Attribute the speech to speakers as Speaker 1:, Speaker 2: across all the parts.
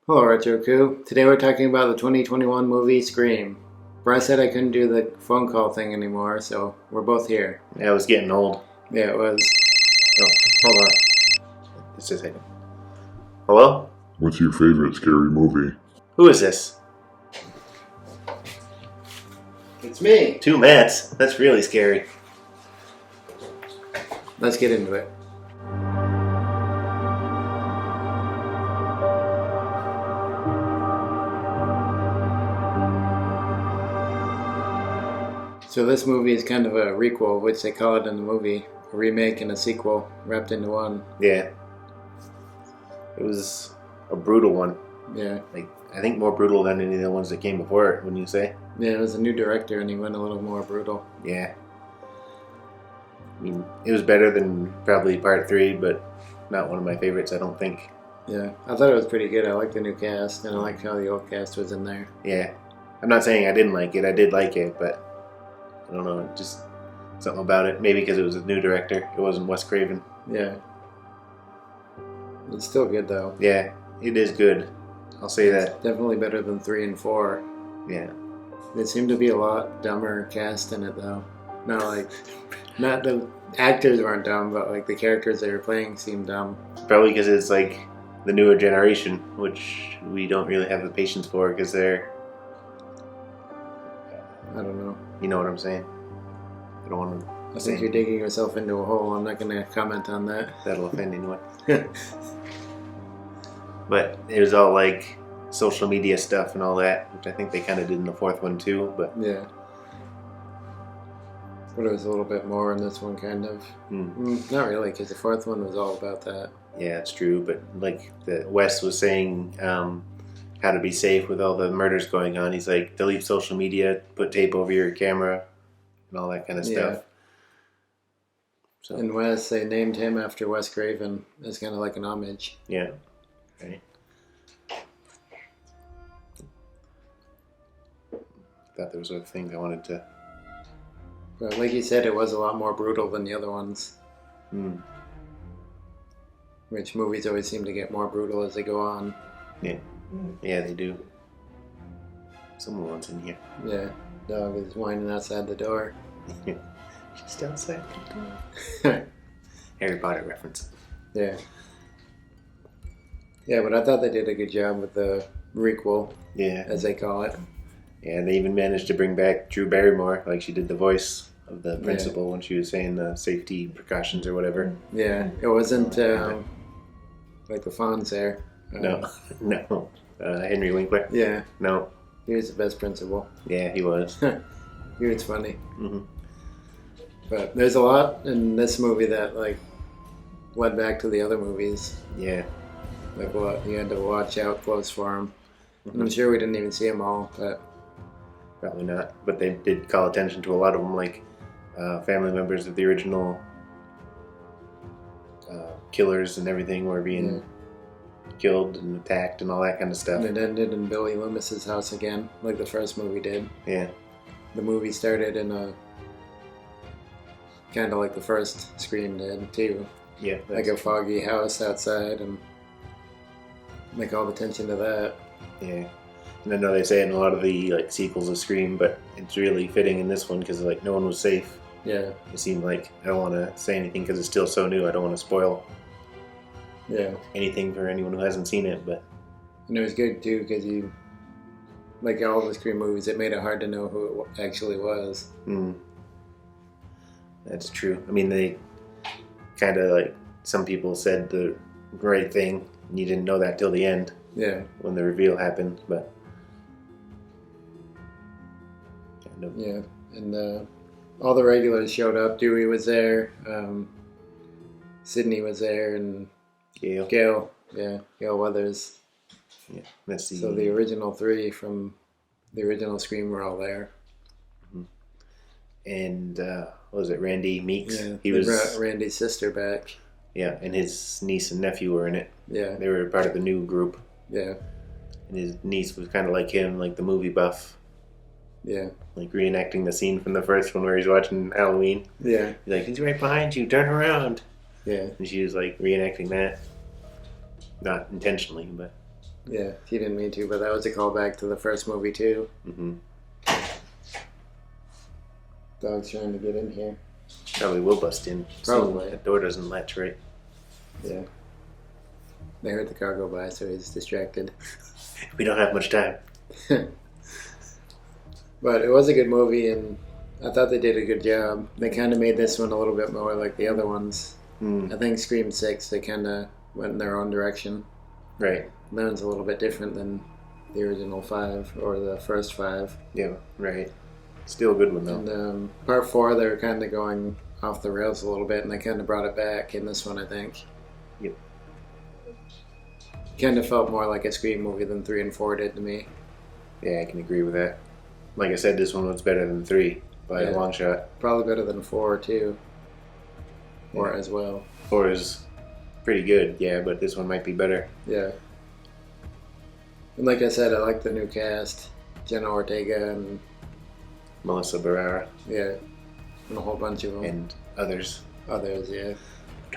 Speaker 1: Hello, Retroku. Today we're talking about the 2021 movie Scream. Bryce said I couldn't do the phone call thing anymore, so we're both here.
Speaker 2: Yeah, it was getting old.
Speaker 1: Yeah, it was.
Speaker 2: Oh, hold on. Just a second. Hello?
Speaker 3: What's your favorite scary movie?
Speaker 2: Who is this?
Speaker 1: It's me.
Speaker 2: Two Matts. That's really scary.
Speaker 1: Let's get into it. So this movie is kind of a requel, which they call it in the movie. A remake and a sequel wrapped into one.
Speaker 2: Yeah. It was a brutal one.
Speaker 1: Yeah.
Speaker 2: I think more brutal than any of the ones that came before it, wouldn't you say?
Speaker 1: Yeah, it was a new director and he went a little more brutal.
Speaker 2: Yeah. I mean, it was better than probably part 3, but not one of my favorites, I don't think.
Speaker 1: Yeah, I thought it was pretty good. I liked the new cast and I liked how the old cast was in there.
Speaker 2: Yeah. I'm not saying I didn't like it. I did like it, but I don't know. Just something about it. Maybe because it was a new director. It wasn't Wes Craven.
Speaker 1: Yeah. It's still good though.
Speaker 2: Yeah, it is good. I'll say that.
Speaker 1: Definitely better than 3 and 4.
Speaker 2: Yeah.
Speaker 1: It seemed to be a lot dumber cast in it though. Not the actors weren't dumb, but like the characters they were playing seemed dumb.
Speaker 2: Probably because it's like the newer generation, which we don't really have the patience for because they're,
Speaker 1: I don't know.
Speaker 2: you know what I'm saying? I don't want to
Speaker 1: I think you're digging yourself into a hole. I'm not going to comment on that.
Speaker 2: that'll offend anyone. But it was all like social media stuff and all that, which I think they kind of did in the 4th one too. But
Speaker 1: Yeah. But it was a little bit more in this one, kind of. Not really, because the 4th one was all about that.
Speaker 2: yeah, it's true. But like the Wes was saying, how to be safe with all the murders going on. He's like, delete social media, put tape over your camera, and all that kind of stuff.
Speaker 1: Yeah.
Speaker 2: So
Speaker 1: And Wes, they named him after Wes Craven as kind of like an homage.
Speaker 2: yeah, right. Thought there was other things I wanted to.
Speaker 1: But like you said, it was a lot more brutal than the other ones. Which movies always seem to get more brutal as they go on.
Speaker 2: Yeah, they do. Someone's in here.
Speaker 1: Yeah, dog is whining outside the door.
Speaker 2: Just outside the door. Harry Potter reference.
Speaker 1: Yeah. Yeah, but I thought they did a good job with the requel,
Speaker 2: Yeah.
Speaker 1: as they call it.
Speaker 2: Yeah, they even managed to bring back Drew Barrymore, like she did the voice of the principal when she was saying the safety precautions or whatever.
Speaker 1: Yeah, it wasn't like the Fonz there.
Speaker 2: No. Henry Winkler.
Speaker 1: Yeah,
Speaker 2: No.
Speaker 1: he was the best principal.
Speaker 2: Yeah, he was.
Speaker 1: He was funny.
Speaker 2: hmm
Speaker 1: But there's a lot in this movie that like led back to the other movies.
Speaker 2: Yeah.
Speaker 1: Like what you had to watch out close for them. And I'm sure we didn't even see them all, but
Speaker 2: Probably not. But they did call attention to a lot of them, like family members of the original killers and everything were being killed and attacked and all that kind of stuff.
Speaker 1: and it ended in Billy Loomis's house again, like the first movie did.
Speaker 2: Yeah.
Speaker 1: The movie started in a kind of like the first Scream did too,
Speaker 2: Yeah.
Speaker 1: like a foggy house outside, and like all the tension to that.
Speaker 2: Yeah. And I know they say it in a lot of the like sequels of Scream, but it's really fitting in this one because like no one was safe.
Speaker 1: Yeah,
Speaker 2: It seemed like I don't want to say anything because it's still so new. I don't want to spoil
Speaker 1: yeah,
Speaker 2: anything for anyone who hasn't seen it. But
Speaker 1: and it was good too because you, like all the Scream movies, it made it hard to know who it actually was.
Speaker 2: that's true. I mean, they kind of like some people said the right thing, and you didn't know that till the end
Speaker 1: Yeah,
Speaker 2: when the reveal happened. But kind of,
Speaker 1: yeah, and all the regulars showed up. Dewey was there, Sydney was there, and
Speaker 2: Gail.
Speaker 1: Gail Weathers.
Speaker 2: Yeah, let's see.
Speaker 1: So the original 3 from the original Scream were all there.
Speaker 2: And what was it, Randy Meeks?
Speaker 1: Yeah,
Speaker 2: He
Speaker 1: they
Speaker 2: was.
Speaker 1: brought Randy's sister back.
Speaker 2: Yeah, and his niece and nephew were in it.
Speaker 1: Yeah,
Speaker 2: They were part of the new group.
Speaker 1: yeah,
Speaker 2: And his niece was kind of like him, like the movie buff,
Speaker 1: yeah,
Speaker 2: like reenacting the scene from the first one where he's watching Halloween.
Speaker 1: yeah,
Speaker 2: He's like, he's right behind you, turn around.
Speaker 1: yeah.
Speaker 2: And she was like reenacting that. Not intentionally, but
Speaker 1: Yeah, he didn't mean to, but that was a callback to the first movie too.
Speaker 2: Mm-hmm.
Speaker 1: Dog's trying to get in here.
Speaker 2: Probably will bust in.
Speaker 1: Probably.
Speaker 2: That door doesn't latch right.
Speaker 1: Yeah. They heard the car go by, so he's distracted.
Speaker 2: We don't have much time.
Speaker 1: But it was a good movie, and I thought they did a good job. They kind of made this one a little bit more like the other ones. I think Scream 6, they kind of went in their own direction.
Speaker 2: Right.
Speaker 1: And that one's a little bit different than the original 5, or the first 5.
Speaker 2: Yeah, right. Still a good one, though.
Speaker 1: And part 4, they were kind of going off the rails a little bit, and they kind of brought it back in this one, I think.
Speaker 2: Yep.
Speaker 1: Kind of felt more like a Scream movie than 3 and 4 did to me.
Speaker 2: Yeah, I can agree with that. Like I said, this one was better than 3 by a long shot.
Speaker 1: Probably better than 4, too. Or as well.
Speaker 2: 4 is pretty good, yeah, but this one might be better.
Speaker 1: Yeah. And like I said, I like the new cast. Jenna Ortega and,
Speaker 2: Melissa Barrera
Speaker 1: yeah, and a whole bunch of them.
Speaker 2: and others.
Speaker 1: Others, yeah.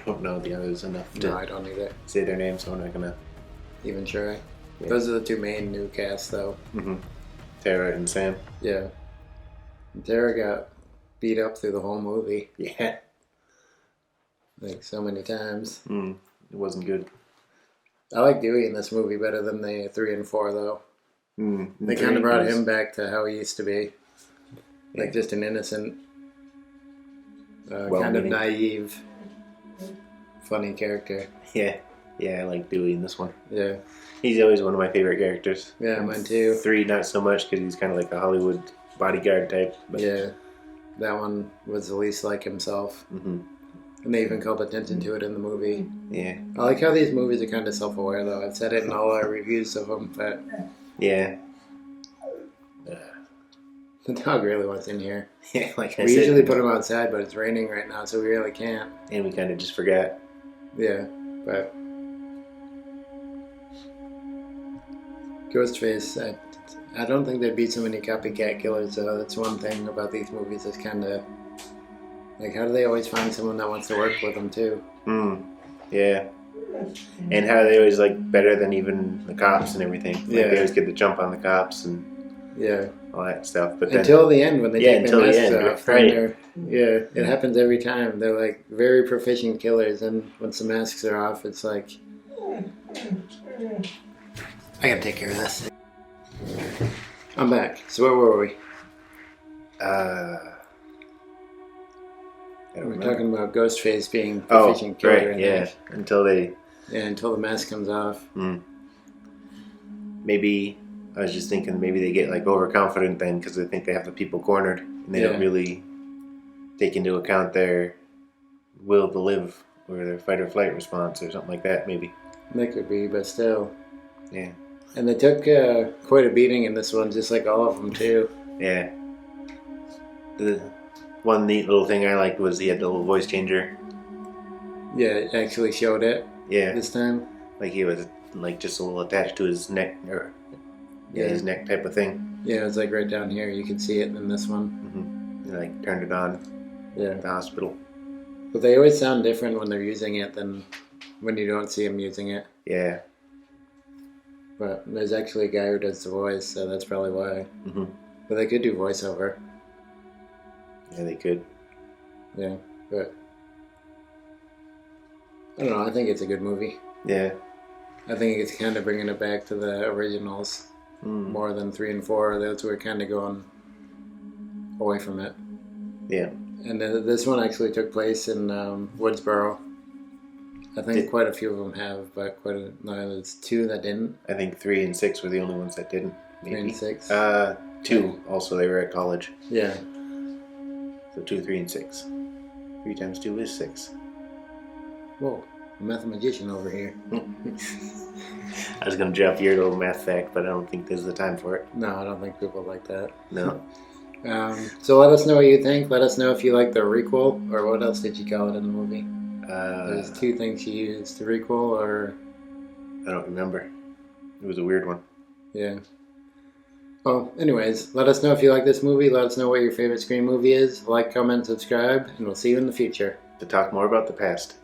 Speaker 2: Don't know the others enough to
Speaker 1: No, I don't either.
Speaker 2: say their names, so I'm not gonna.
Speaker 1: Even try.
Speaker 2: Yeah.
Speaker 1: Those are the two main new casts, though.
Speaker 2: Mm-hmm. Tara and Sam.
Speaker 1: Yeah. And Tara got beat up through the whole movie,
Speaker 2: Yeah.
Speaker 1: like so many times.
Speaker 2: It wasn't good.
Speaker 1: I like Dewey in this movie better than the 3 and 4, though. They kind of brought him back to how he used to be. Like just an innocent, kind of naive, funny character.
Speaker 2: Yeah. Yeah, I like Dewey in this one.
Speaker 1: Yeah.
Speaker 2: He's always one of my favorite characters.
Speaker 1: Yeah, mine too.
Speaker 2: 3, not so much, because he's kind of like a Hollywood bodyguard type. But
Speaker 1: Yeah. That one was the least like himself.
Speaker 2: Mm-hmm.
Speaker 1: And they even called attention to it in the movie.
Speaker 2: Yeah.
Speaker 1: I like how these movies are kind of self-aware, though. I've said it in all our reviews of them, but
Speaker 2: Yeah.
Speaker 1: the dog really wants in here.
Speaker 2: Yeah, like I
Speaker 1: We
Speaker 2: said.
Speaker 1: usually put him outside, but it's raining right now, so we really can't.
Speaker 2: And we kind of just forgot.
Speaker 1: Yeah, but Ghostface, I don't think there'd be so many copycat killers, though. That's one thing about these movies. It's kind of like, how do they always find someone that wants to work with them too?
Speaker 2: Yeah. And how they always like better than even the cops and everything. Like
Speaker 1: Yeah.
Speaker 2: they always get the jump on the cops and
Speaker 1: Yeah,
Speaker 2: all that stuff. But then
Speaker 1: until the end when they take their
Speaker 2: until the
Speaker 1: masks
Speaker 2: end,
Speaker 1: off.
Speaker 2: right.
Speaker 1: Yeah, it happens every time. They're like very proficient killers, and once the masks are off, it's like, I gotta take care of this. I'm back. So where were we?
Speaker 2: I don't
Speaker 1: We're
Speaker 2: remember.
Speaker 1: talking about Ghostface being
Speaker 2: Oh,
Speaker 1: proficient killer.
Speaker 2: right,
Speaker 1: I
Speaker 2: yeah.
Speaker 1: think.
Speaker 2: Until they
Speaker 1: Yeah, until the mask comes off.
Speaker 2: maybe I was just thinking maybe they get like overconfident then because they think they have the people cornered and they don't
Speaker 1: Yeah.
Speaker 2: really take into account their will to live or their fight or flight response or something like that. Maybe.
Speaker 1: That could be, but still.
Speaker 2: Yeah.
Speaker 1: And they took quite a beating in this one, just like all of them too.
Speaker 2: Yeah. The one neat little thing I liked was he had the little voice changer.
Speaker 1: Yeah, it actually showed it
Speaker 2: Yeah.
Speaker 1: this time.
Speaker 2: Like he was like just a little attached to his neck or his neck type of thing.
Speaker 1: Yeah, it's like right down here. You can see it in this one.
Speaker 2: He like turned it on
Speaker 1: Yeah.
Speaker 2: at the hospital.
Speaker 1: But they always sound different when they're using it than when you don't see them using it.
Speaker 2: Yeah.
Speaker 1: But there's actually a guy who does the voice, so that's probably why.
Speaker 2: Mm-hmm.
Speaker 1: But they could do voiceover.
Speaker 2: Yeah, they could.
Speaker 1: Yeah, but I don't know. I think it's a good movie.
Speaker 2: Yeah.
Speaker 1: I think it's kind of bringing it back to the originals more than 3 and 4. Those were kind of going away from it.
Speaker 2: Yeah.
Speaker 1: And this one actually took place in Woodsboro. I think quite a few of them have, but there's 2 that didn't.
Speaker 2: I think 3 and 6 were the only ones that didn't.
Speaker 1: 3 and 6.
Speaker 2: 2 also they were at college.
Speaker 1: Yeah.
Speaker 2: So 2, 3, and 6. 3 times 2 is 6.
Speaker 1: Whoa, a mathematician over here.
Speaker 2: I was gonna drop your little math fact, but I don't think there's the time for it.
Speaker 1: No, I don't think people like that.
Speaker 2: No.
Speaker 1: So let us know what you think. Let us know if you like the requel, or what else did you call it in the movie? There's 2 things you used, the requel or...
Speaker 2: I don't remember. It was a weird one.
Speaker 1: Yeah. Well, anyways, let us know if you like this movie. Let us know what your favorite Scream movie is. Like, comment, subscribe, and we'll see you in the future.
Speaker 2: To talk more about the past.